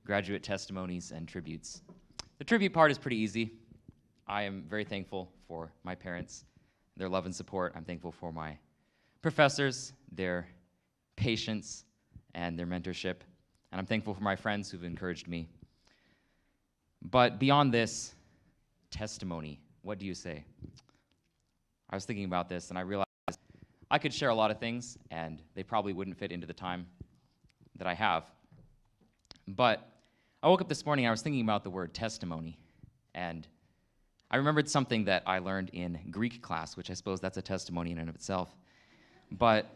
graduate testimonies and tributes. The tribute part is pretty easy. I am very thankful for my parents, their love and support. I'm thankful for my professors, their patience, and their mentorship. And I'm thankful for my friends who've encouraged me. But beyond this, testimony, what do you say? I was thinking about this, and I realized I could share a lot of things, and they probably wouldn't fit into the time that I have. But I woke up this morning, and I was thinking about the word testimony, and I remembered something that I learned in Greek class, which I suppose that's a testimony in and of itself. But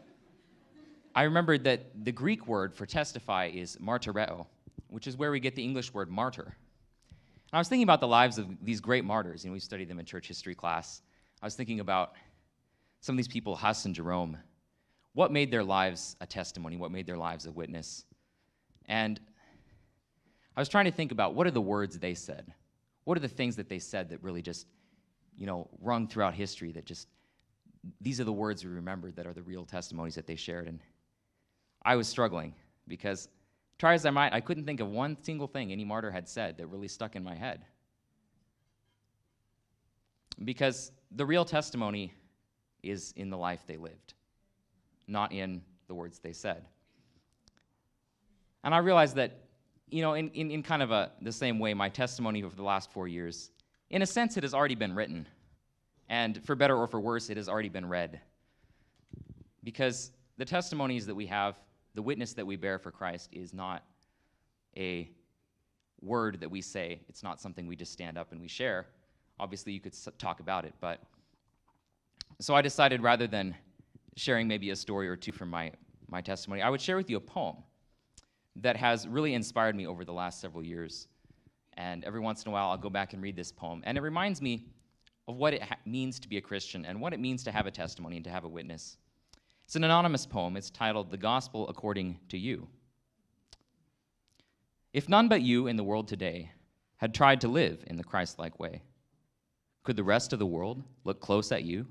I remembered that the Greek word for testify is martyreo, which is where we get the English word martyr. And I was thinking about the lives of these great martyrs. We studied them in church history class. I was thinking about some of these people, Huss and Jerome. What made their lives a testimony? What made their lives a witness? And I was trying to think about what are the words they said? What are the things that they said that really just, rung throughout history that just, these are the words we remembered that are the real testimonies that they shared. And I was struggling because, try as I might, I couldn't think of one single thing any martyr had said that really stuck in my head. Because the real testimony is in the life they lived, not in the words they said. And I realized that, in kind of the same way, my testimony over the last 4 years, in a sense, it has already been written. And for better or for worse, it has already been read. Because the testimonies that we have, the witness that we bear for Christ is not a word that we say. It's not something we just stand up and we share. Obviously, you could talk about it, but so I decided rather than sharing maybe a story or two from my testimony, I would share with you a poem that has really inspired me over the last several years. And every once in a while, I'll go back and read this poem. And it reminds me of what it means to be a Christian and what it means to have a testimony and to have a witness. It's an anonymous poem. It's titled, "The Gospel According to You." If none but you in the world today had tried to live in the Christ-like way, could the rest of the world look close at you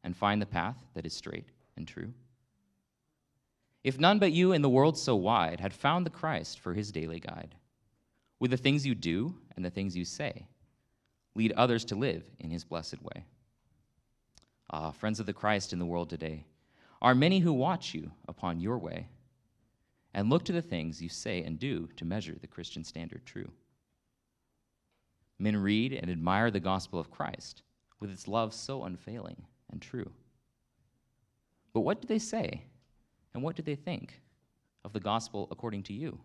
and find the path that is straight and true? If none but you in the world so wide had found the Christ for his daily guide, would the things you do and the things you say lead others to live in his blessed way? Ah, friends of the Christ in the world today, are many who watch you upon your way and look to the things you say and do to measure the Christian standard true. Men read and admire the gospel of Christ with its love so unfailing and true. But what do they say and what do they think of the gospel according to you?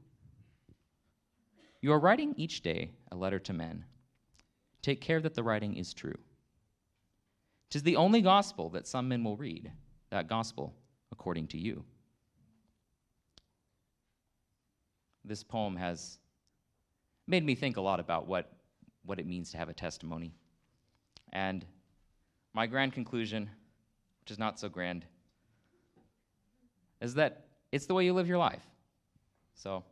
You are writing each day a letter to men. Take care that the writing is true. 'Tis the only gospel that some men will read, that gospel according to you. This poem has made me think a lot about what it means to have a testimony. And my grand conclusion, which is not so grand, is that it's the way you live your life. So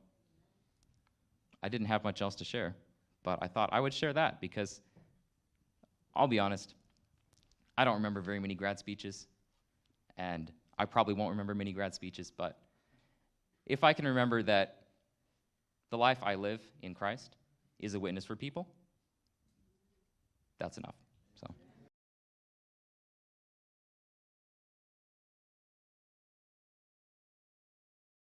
I didn't have much else to share, but I thought I would share that because I'll be honest, I don't remember very many grad speeches, and I probably won't remember many grad speeches, but if I can remember that the life I live in Christ is a witness for people, that's enough.